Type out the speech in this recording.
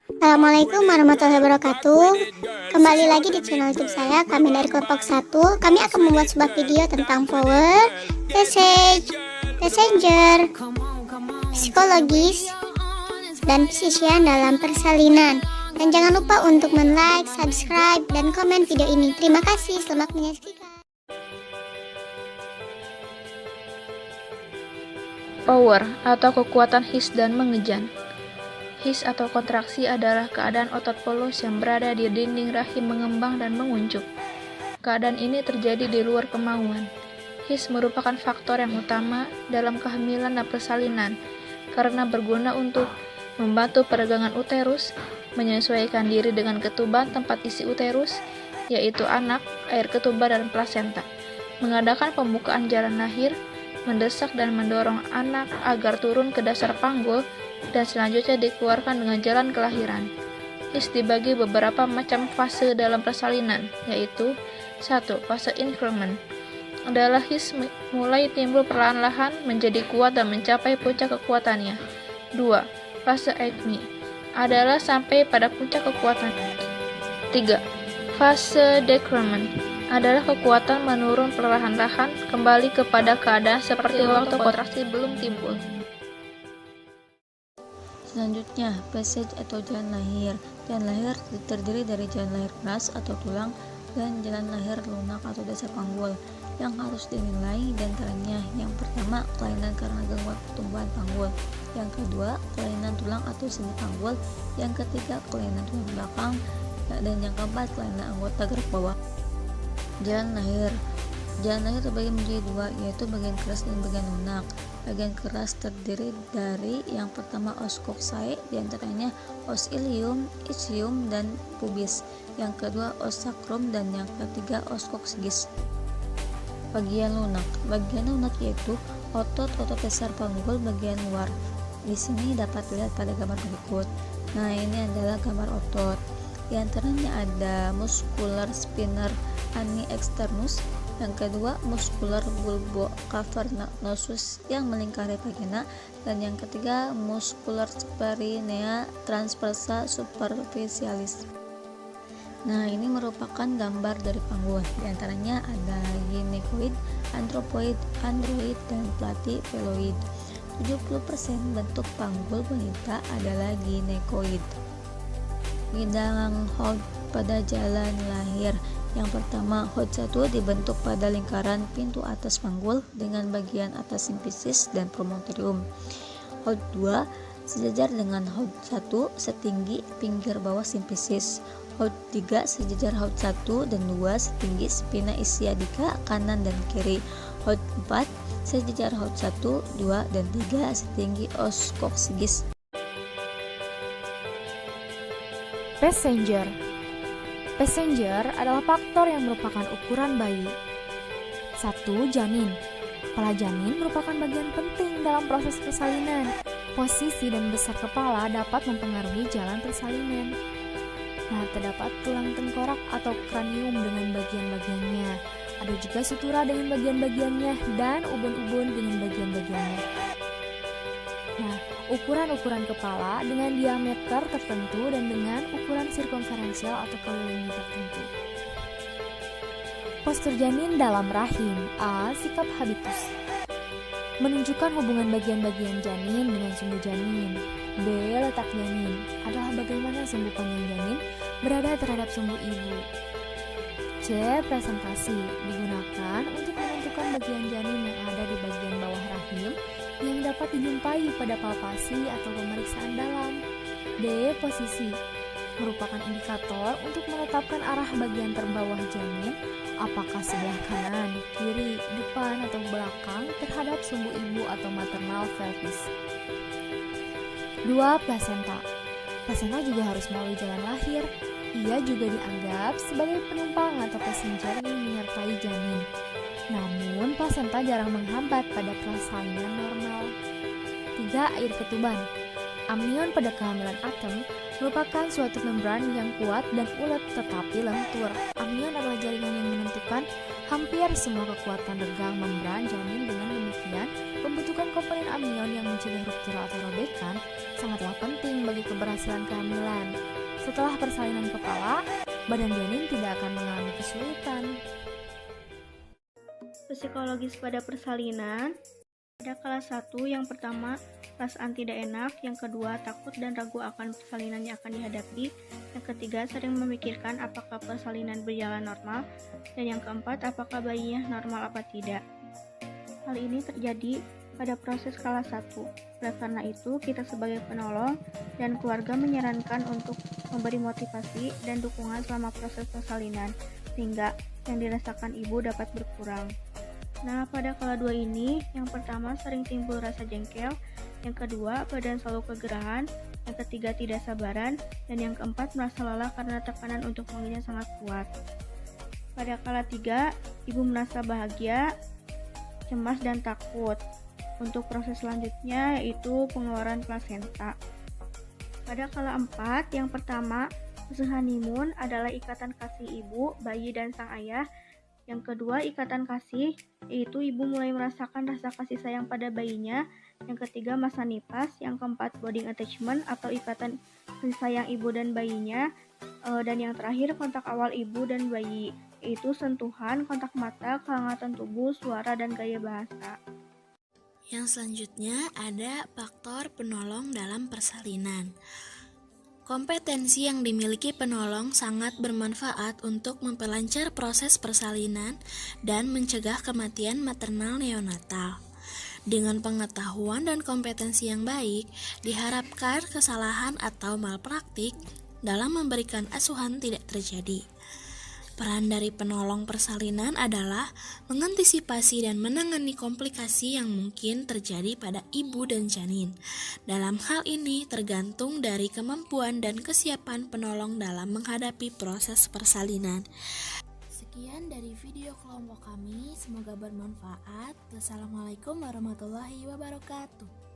Assalamualaikum warahmatullahi wabarakatuh. Kembali lagi di channel YouTube saya, kami dari kelompok 1. Kami akan membuat sebuah video tentang power, message, messenger, psikologis, dan psisian dalam persalinan. Dan jangan lupa untuk like, subscribe, dan komen video ini. Terima kasih, selamat menyaksikan. Power atau kekuatan his dan mengejan. His atau kontraksi adalah keadaan otot polos yang berada di dinding rahim mengembang dan menguncup. Keadaan ini terjadi di luar kemauan. His merupakan faktor yang utama dalam kehamilan dan persalinan karena berguna untuk membantu peregangan uterus, menyesuaikan diri dengan ketuban tempat isi uterus, yaitu anak, air ketuban, dan plasenta, mengadakan pembukaan jalan lahir, mendesak dan mendorong anak agar turun ke dasar panggul, dan selanjutnya dikeluarkan dengan jalan kelahiran. His dibagi beberapa macam fase dalam persalinan, yaitu 1. Fase increment adalah his mulai timbul perlahan-lahan menjadi kuat dan mencapai puncak kekuatannya. 2. Fase acme adalah sampai pada puncak kekuatannya. 3. Fase decrement adalah kekuatan menurun perlahan-lahan kembali kepada keadaan seperti waktu kontraksi belum timbul. Selanjutnya, passage atau jalan lahir. Jalan lahir terdiri dari jalan lahir keras atau tulang dan jalan lahir lunak atau dasar panggul yang harus dinilai diantaranya. Yang pertama, kelainan karena gangguan pertumbuhan panggul. Yang kedua, kelainan tulang atau sendi panggul. Yang ketiga, kelainan tulang belakang. Dan yang keempat, kelainan anggota gerak bawah. Jalan lahir terbagi menjadi dua, yaitu bagian keras dan bagian lunak. Bagian keras terdiri dari yang pertama os coxae, diantaranya os ilium, ischium, dan pubis. Yang kedua os sacrum, dan yang ketiga os coccygeus. Bagian lunak yaitu otot-otot dasar panggul bagian luar. Di sini dapat dilihat pada gambar berikut. Nah, ini adalah gambar otot. Di antaranya ada muscular spiner ani externus, yang kedua muscular bulbo cavernosus yang melingkari vagina, dan yang ketiga muscular perinea transversa superficialis. Nah, ini merupakan gambar dari panggul. Di antaranya ada gynecoid, anthropoid, android, dan platypeloid. 70% bentuk panggul wanita adalah gynecoid. Bidang Holt pada jalan lahir. Yang pertama, Holt 1 dibentuk pada lingkaran pintu atas panggul dengan bagian atas simfisis dan promontorium. Holt 2 sejajar dengan Holt 1 setinggi pinggir bawah simfisis. Holt 3 sejajar Holt 1 dan 2 setinggi spina ischiadica kanan dan kiri. Holt 4 sejajar Holt 1, 2, dan 3 setinggi os coccygeus. Passenger adalah faktor yang merupakan ukuran bayi. 1. Janin. Kepala janin merupakan bagian penting dalam proses persalinan. Posisi dan besar kepala dapat mempengaruhi jalan persalinan. Nah, terdapat tulang tengkorak atau kranium dengan bagian-bagiannya. Ada juga sutura dengan bagian-bagiannya dan ubun-ubun dengan bagian-bagiannya. Nah, ukuran-ukuran kepala dengan diameter tertentu dan dengan ukuran sirkumferensial atau kelilingnya tertentu. Postur janin dalam rahim. A. Sikap habitus menunjukkan hubungan bagian-bagian janin dengan sumbu janin. B. Letak janin adalah bagaimana sumbu panjang janin berada terhadap sumbu ibu. C. Presentasi digunakan untuk menentukan bagian janin yang ada di bagian bawah rahim yang dapat dijumpai pada palpasi atau pemeriksaan dalam. D. Posisi merupakan indikator untuk menetapkan arah bagian terbawah janin, apakah sebelah kanan, kiri, depan, atau belakang terhadap sumbu ibu atau maternal pelvis. 2. Plasenta. Plasenta juga harus melalui jalan lahir. Ia juga dianggap sebagai penumpang atau passenger yang menyertai janin. Namun, plasenta jarang menghambat pada persalinan normal. 3. Air ketuban. Amnion pada kehamilan atem merupakan suatu membran yang kuat dan ulet tetapi lentur. Amnion adalah jaringan yang menentukan hampir semua kekuatan regang membran janin. Dengan demikian, pembentukan komponen amnion yang mencegah ruptura atau robekan sangatlah penting bagi keberhasilan kehamilan. Setelah persalinan kepala, badan janin tidak akan mengalami kesulitan. Psikologis pada persalinan ada kelas 1, yang pertama perasaan tidak enak, yang kedua takut dan ragu akan persalinan yang akan dihadapi, yang ketiga sering memikirkan apakah persalinan berjalan normal, dan yang keempat apakah bayinya normal apa tidak. Hal ini terjadi pada proses kelas 1. Oleh karena itu, kita sebagai penolong dan keluarga menyarankan untuk memberi motivasi dan dukungan selama proses persalinan, sehingga yang dirasakan ibu dapat berkurang. Nah, pada kala 2 ini, yang pertama sering timbul rasa jengkel, yang kedua badan selalu kegerahan, yang ketiga tidak sabaran, dan yang keempat merasa lelah karena tekanan untuk mengenyang sangat kuat. Pada kala 3, ibu merasa bahagia, cemas, dan takut. Untuk proses selanjutnya yaitu pengeluaran plasenta. Pada kala 4, yang pertama, fase honeymoon adalah ikatan kasih ibu, bayi, dan sang ayah. Yang kedua, ikatan kasih, yaitu ibu mulai merasakan rasa kasih sayang pada bayinya. Yang ketiga, masa nipas. Yang keempat, bonding attachment atau ikatan kasih sayang ibu dan bayinya. Dan yang terakhir, kontak awal ibu dan bayi, yaitu sentuhan, kontak mata, kehangatan tubuh, suara, dan gaya bahasa. Yang selanjutnya ada faktor penolong dalam persalinan. Kompetensi yang dimiliki penolong sangat bermanfaat untuk memperlancar proses persalinan dan mencegah kematian maternal neonatal. Dengan pengetahuan dan kompetensi yang baik, diharapkan kesalahan atau malpraktik dalam memberikan asuhan tidak terjadi. Peran dari penolong persalinan adalah mengantisipasi dan menangani komplikasi yang mungkin terjadi pada ibu dan janin. Dalam hal ini tergantung dari kemampuan dan kesiapan penolong dalam menghadapi proses persalinan. Sekian dari video kelompok kami, semoga bermanfaat. Wassalamualaikum warahmatullahi wabarakatuh.